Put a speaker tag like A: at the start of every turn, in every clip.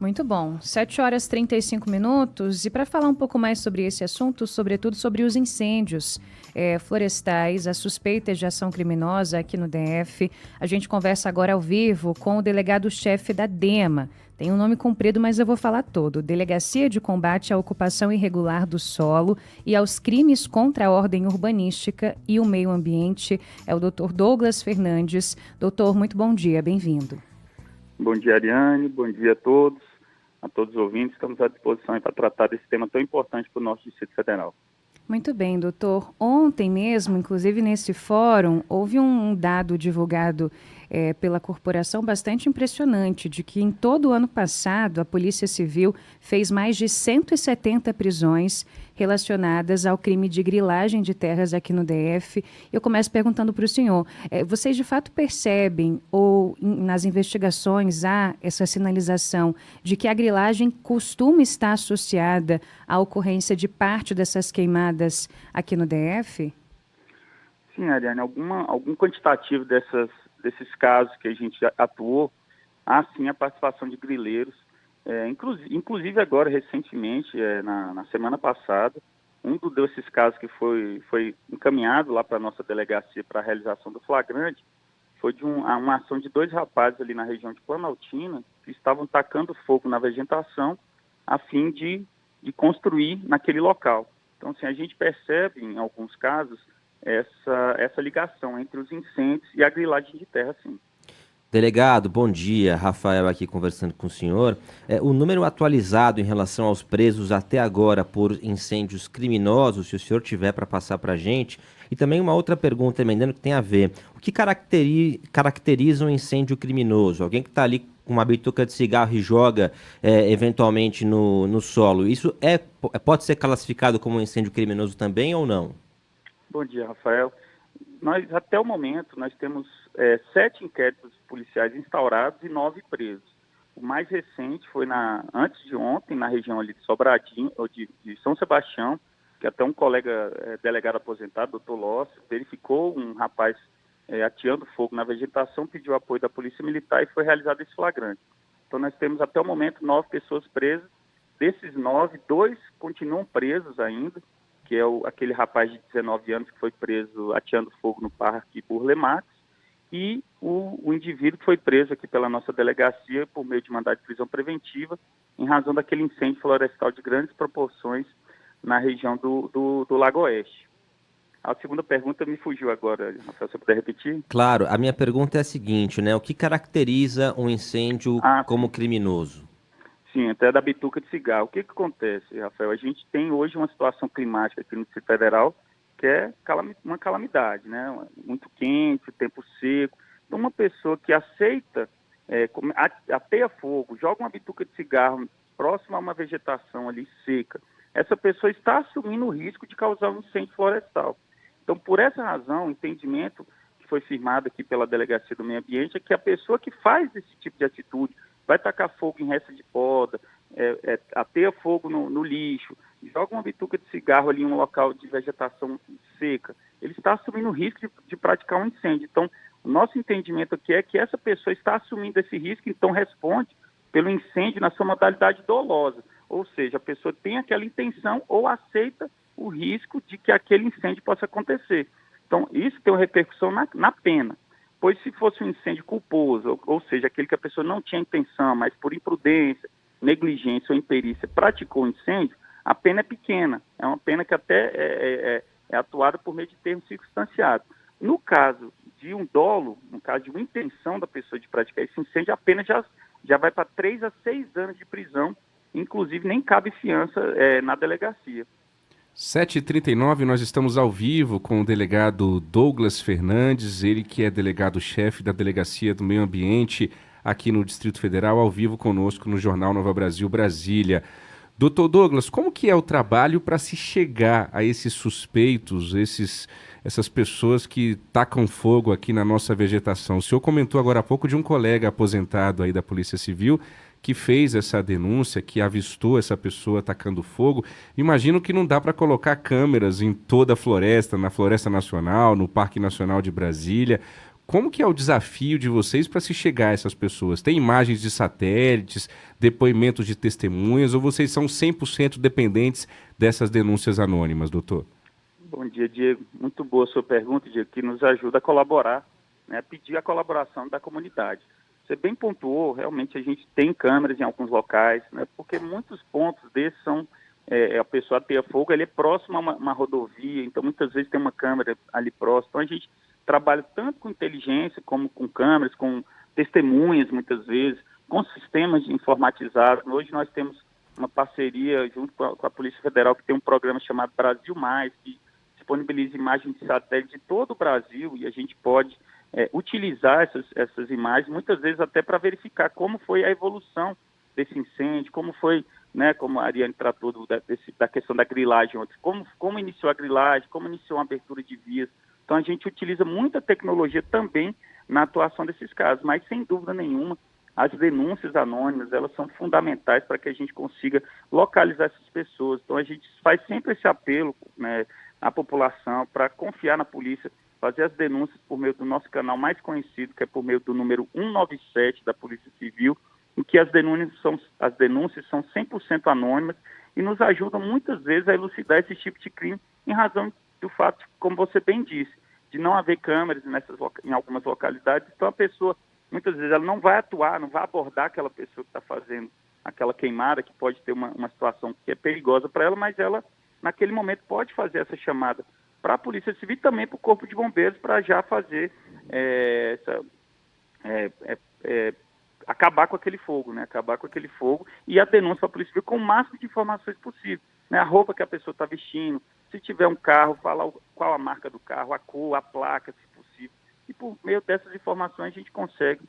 A: Muito bom. 7h35. E para falar um pouco mais sobre esse assunto, sobretudo sobre os incêndios florestais, as suspeitas de ação criminosa aqui no DF, a gente conversa agora ao vivo com o delegado-chefe da DEMA. Tem um nome comprido, mas eu vou falar todo. Delegacia de Combate à Ocupação Irregular do Solo e aos Crimes contra a Ordem Urbanística e o Meio Ambiente. É o Dr. Douglas Fernandes. Doutor, muito bom dia, bem-vindo.
B: Bom dia, Ariane. Bom dia a todos os ouvintes. Estamos à disposição para tratar desse tema tão importante para o nosso Distrito Federal.
A: Muito bem, doutor. Ontem mesmo, inclusive nesse fórum, houve um dado divulgado pela corporação bastante impressionante, de que em todo o ano passado a Polícia Civil fez mais de 170 prisões relacionadas ao crime de grilagem de terras aqui no DF. Eu começo perguntando para o senhor, vocês de fato percebem ou nas investigações há essa sinalização de que a grilagem costuma estar associada à ocorrência de parte dessas queimadas aqui no DF?
B: Sim, Ariane, algum quantitativo desses casos que a gente atuou, há sim a participação de grileiros. Inclusive agora, recentemente, na semana passada, um desses casos que foi encaminhado lá para a nossa delegacia para a realização do flagrante, foi de uma ação de 2 rapazes ali na região de Planaltina, que estavam tacando fogo na vegetação a fim de construir naquele local. Então, assim, a gente percebe, em alguns casos, essa ligação entre os incêndios e a grilagem de terra, sim.
C: Delegado, bom dia. Rafael aqui conversando com o senhor. O número atualizado em relação aos presos até agora por incêndios criminosos, se o senhor tiver para passar para a gente. E também uma outra pergunta, emendando, que tem a ver. O que caracteriza um incêndio criminoso? Alguém que está ali com uma bituca de cigarro e joga eventualmente no solo. Isso pode ser classificado como um incêndio criminoso também ou não?
B: Bom dia, Rafael. Até o momento, nós temos 7 inquéritos policiais instaurados e 9 presos. O mais recente foi antes de ontem, na região ali de Sobradinho, ou de São Sebastião, que até um colega delegado aposentado, doutor Lócio, verificou um rapaz ateando fogo na vegetação, pediu apoio da Polícia Militar e foi realizado esse flagrante. Então nós temos até o momento 9 pessoas presas. Desses 9, 2 continuam presos ainda, que é aquele rapaz de 19 anos que foi preso ateando fogo no Parque Burle Marx, e o indivíduo que foi preso aqui pela nossa delegacia por meio de mandado de prisão preventiva, em razão daquele incêndio florestal de grandes proporções na região do Lago Oeste. A segunda pergunta me fugiu agora, Rafael, se você puder repetir?
C: Claro, a minha pergunta é a seguinte, né? O que caracteriza um incêndio como criminoso?
B: Sim, até da bituca de cigarro. O que acontece, Rafael? A gente tem hoje uma situação climática aqui no Distrito Federal que é uma calamidade, né? Muito quente, tempo seco. Então, uma pessoa que aceita, ateia fogo, joga uma bituca de cigarro próxima a uma vegetação ali seca, essa pessoa está assumindo o risco de causar um incêndio florestal. Então, por essa razão, o entendimento que foi firmado aqui pela Delegacia do Meio Ambiente é que a pessoa que faz esse tipo de atitude, vai tacar fogo em resta de poda, ateia fogo no lixo, joga uma bituca de cigarro ali em um local de vegetação seca, ele está assumindo o risco de praticar um incêndio. Então, o nosso entendimento aqui é que essa pessoa está assumindo esse risco, então responde pelo incêndio na sua modalidade dolosa, ou seja, a pessoa tem aquela intenção ou aceita o risco de que aquele incêndio possa acontecer. Então, isso tem uma repercussão na pena. Pois se fosse um incêndio culposo, ou seja, aquele que a pessoa não tinha intenção, mas por imprudência, negligência ou imperícia praticou o incêndio, a pena é pequena. É uma pena que até é atuada por meio de termo circunstanciado. No caso de um dolo, no caso de uma intenção da pessoa de praticar esse incêndio, a pena já vai para 3 a 6 anos de prisão, inclusive nem cabe fiança na delegacia.
D: 7h39, nós estamos ao vivo com o delegado Douglas Fernandes, ele que é delegado-chefe da Delegacia do Meio Ambiente aqui no Distrito Federal, ao vivo conosco no Jornal Nova Brasil Brasília. Doutor Douglas, como que é o trabalho para se chegar a esses suspeitos, essas pessoas que tacam fogo aqui na nossa vegetação? O senhor comentou agora há pouco de um colega aposentado aí da Polícia Civil que fez essa denúncia, que avistou essa pessoa atacando fogo. Imagino que não dá para colocar câmeras em toda a floresta, na Floresta Nacional, no Parque Nacional de Brasília. Como que é o desafio de vocês para se chegar a essas pessoas? Tem imagens de satélites, depoimentos de testemunhas, ou vocês são 100% dependentes dessas denúncias anônimas, doutor?
B: Bom dia, Diego. Muito boa a sua pergunta, Diego, que nos ajuda a colaborar, né, a pedir a colaboração da comunidade. Você bem pontuou, realmente a gente tem câmeras em alguns locais, né, porque muitos pontos desses são, a pessoa ateia fogo, ele é próximo a uma rodovia, então muitas vezes tem uma câmera ali próximo. Então a gente trabalha tanto com inteligência, como com câmeras, com testemunhas muitas vezes, com sistemas informatizados. Hoje nós temos uma parceria junto com a Polícia Federal, que tem um programa chamado Brasil Mais, que disponibiliza imagens de satélite de todo o Brasil, e a gente pode utilizar essas imagens, muitas vezes até para verificar como foi a evolução desse incêndio, como foi, né, como a Ariane tratou da questão da grilagem, como iniciou a grilagem, como iniciou a abertura de vias. Então a gente utiliza muita tecnologia também na atuação desses casos, mas sem dúvida nenhuma, as denúncias anônimas, elas são fundamentais para que a gente consiga localizar essas pessoas. Então a gente faz sempre esse apelo, né, à população para confiar na polícia, fazer as denúncias por meio do nosso canal mais conhecido, que é por meio do número 197 da Polícia Civil, em que as denúncias são 100% anônimas e nos ajudam muitas vezes a elucidar esse tipo de crime em razão do fato, como você bem disse, de não haver câmeras em algumas localidades. Então a pessoa, muitas vezes, ela não vai atuar, não vai abordar aquela pessoa que está fazendo aquela queimada, que pode ter uma situação que é perigosa para ela, mas ela, naquele momento, pode fazer essa chamada para a Polícia Civil e também para o Corpo de Bombeiros, para já fazer acabar com aquele fogo, né? Acabar com aquele fogo e a denúncia para a Polícia Civil com o máximo de informações possível, né? A roupa que a pessoa está vestindo, se tiver um carro, falar qual a marca do carro, a cor, a placa, se possível. E por meio dessas informações a gente consegue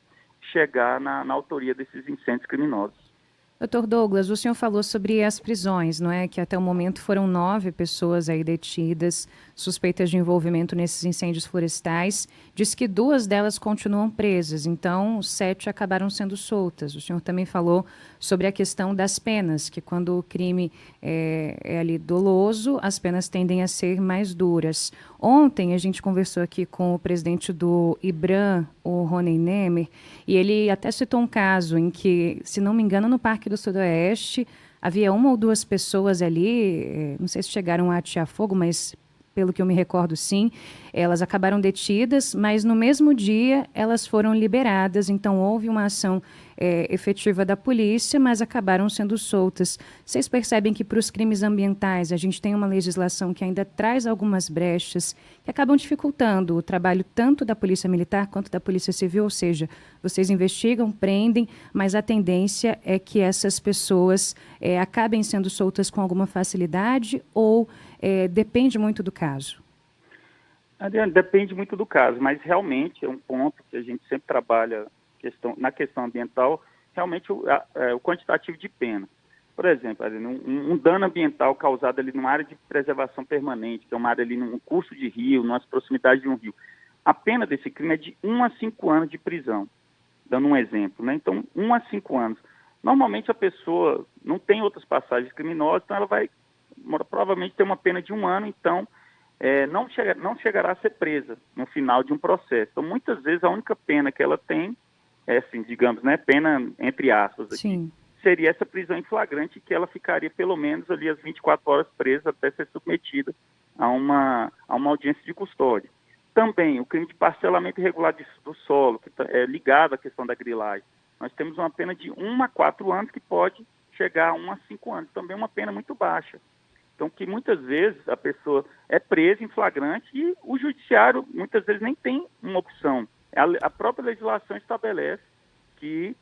B: chegar na autoria desses incêndios criminosos.
A: Doutor Douglas, o senhor falou sobre as prisões, não é? Que até o momento foram 9 pessoas aí detidas, suspeitas de envolvimento nesses incêndios florestais. Diz que 2 delas continuam presas, então 7 acabaram sendo soltas. O senhor também falou sobre a questão das penas, que quando o crime é ali doloso, as penas tendem a ser mais duras. Ontem a gente conversou aqui com o presidente do IBRAM, o Rony Nemer, e ele até citou um caso em que, se não me engano, no Parque do Sudoeste, havia 1 ou 2 pessoas ali, não sei se chegaram a atear fogo, mas pelo que eu me recordo, sim, elas acabaram detidas, mas no mesmo dia elas foram liberadas, então houve uma ação efetiva da polícia, mas acabaram sendo soltas. Vocês percebem que para os crimes ambientais a gente tem uma legislação que ainda traz algumas brechas que acabam dificultando o trabalho tanto da Polícia Militar quanto da Polícia Civil, ou seja, vocês investigam, prendem, mas a tendência é que essas pessoas acabem sendo soltas com alguma facilidade ou depende muito do caso?
B: Adriano, depende muito do caso, mas realmente é um ponto que a gente sempre trabalha na questão ambiental, realmente o quantitativo de pena. Por exemplo, um dano ambiental causado ali numa área de preservação permanente, que é uma área ali num curso de rio, nas proximidades de um rio, a pena desse crime é de 1 a 5 anos de prisão, dando um exemplo, né? Então, 1 a 5 anos. Normalmente a pessoa não tem outras passagens criminosas, então ela vai provavelmente ter uma pena de 1 ano, então não chegará a ser presa no final de um processo. Então, muitas vezes, a única pena que ela tem, assim, digamos, né, pena entre aspas, aqui, seria essa prisão em flagrante, que ela ficaria pelo menos ali as 24 horas presa até ser submetida a uma audiência de custódia. Também, o crime de parcelamento irregular do solo, que é ligado à questão da grilagem. Nós temos uma pena de 1 a 4 anos, que pode chegar a 1 a 5 anos. Também uma pena muito baixa. Então, que muitas vezes a pessoa é presa em flagrante e o judiciário muitas vezes nem tem uma opção. A própria legislação estabelece que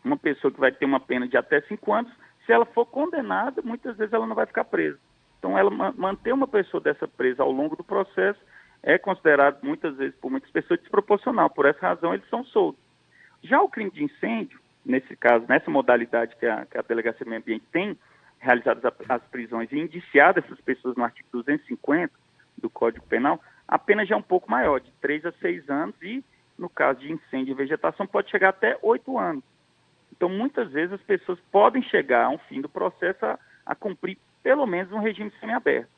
B: uma pessoa que vai ter uma pena de até 5 anos, se ela for condenada, muitas vezes ela não vai ficar presa. Então, ela manter uma pessoa dessa presa ao longo do processo é considerado muitas vezes por muitas pessoas desproporcional. Por essa razão, eles são soltos. Já o crime de incêndio, nesse caso, nessa modalidade que a Delegacia do Meio Ambiente tem, realizadas as prisões e indiciadas essas pessoas no artigo 250 do Código Penal, a pena já é um pouco maior, de 3 a 6 anos e, no caso de incêndio e vegetação, pode chegar até 8 anos. Então, muitas vezes, as pessoas podem chegar a um fim do processo a cumprir, pelo menos, um regime semiaberto.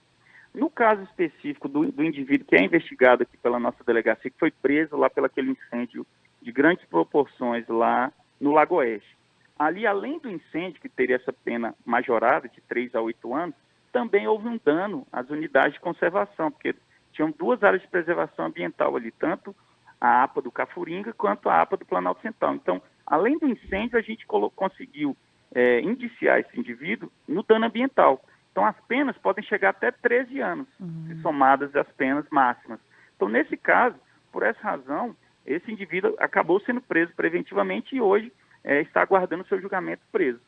B: No caso específico do indivíduo que é investigado aqui pela nossa delegacia, que foi preso lá pelo aquele incêndio de grandes proporções lá no Lago Oeste. Ali, além do incêndio, que teria essa pena majorada de 3 a 8 anos, também houve um dano às unidades de conservação, porque tinham 2 áreas de preservação ambiental ali, tanto a APA do Cafuringa quanto a APA do Planalto Central. Então, além do incêndio, a gente conseguiu indiciar esse indivíduo no dano ambiental. Então, as penas podem chegar até 13 anos, se somadas às penas máximas. Então, nesse caso, por essa razão, esse indivíduo acabou sendo preso preventivamente e hoje está aguardando o seu julgamento preso.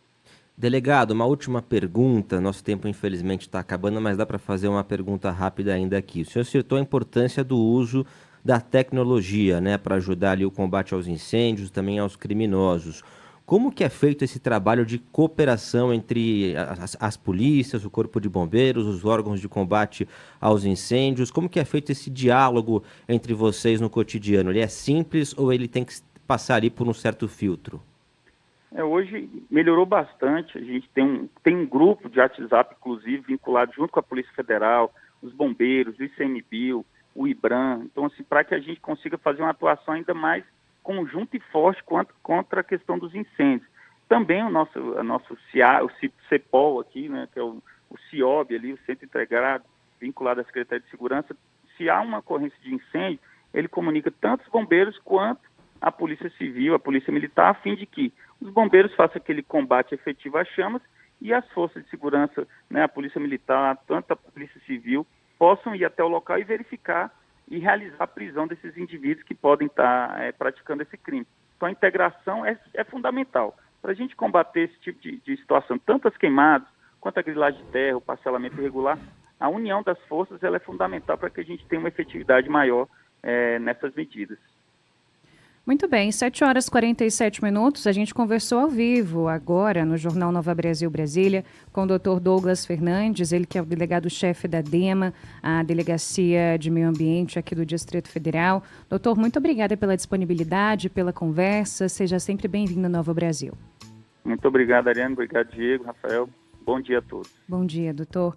C: Delegado, uma última pergunta. Nosso tempo, infelizmente, está acabando, mas dá para fazer uma pergunta rápida ainda aqui. O senhor citou a importância do uso da tecnologia, né, para ajudar ali o combate aos incêndios, também aos criminosos. Como que é feito esse trabalho de cooperação entre as polícias, o Corpo de Bombeiros, os órgãos de combate aos incêndios? Como que é feito esse diálogo entre vocês no cotidiano? Ele é simples ou ele tem que passar ali por um certo filtro?
B: Hoje melhorou bastante. A gente tem um grupo de WhatsApp, inclusive, vinculado junto com a Polícia Federal, os bombeiros, o ICMBio, o IBRAM. Então, assim, para que a gente consiga fazer uma atuação ainda mais conjunta e forte contra a questão dos incêndios. Também o nosso CIA, o CEPOL aqui, né, que é o CIOB ali, o Centro Integrado, vinculado à Secretaria de Segurança, se há uma ocorrência de incêndio, ele comunica tanto os bombeiros quanto a Polícia Civil, a Polícia Militar, a fim de que os bombeiros façam aquele combate efetivo às chamas e as forças de segurança, né, a Polícia Militar, tanto a Polícia Civil, possam ir até o local e verificar e realizar a prisão desses indivíduos que podem estar praticando esse crime. Então, a integração é fundamental. Para a gente combater esse tipo de situação, tanto as queimadas, quanto a grilagem de terra, o parcelamento irregular, a união das forças ela é fundamental para que a gente tenha uma efetividade maior nessas medidas.
A: Muito bem, 7 horas e 47 minutos, a gente conversou ao vivo agora no Jornal Nova Brasil Brasília com o Dr. Douglas Fernandes, ele que é o delegado-chefe da DEMA, a Delegacia de Meio Ambiente aqui do Distrito Federal. Doutor, muito obrigada pela disponibilidade, pela conversa, seja sempre bem-vindo ao Nova Brasil.
B: Muito obrigado, Ariane, obrigado, Diego, Rafael, bom dia a todos.
A: Bom dia, doutor.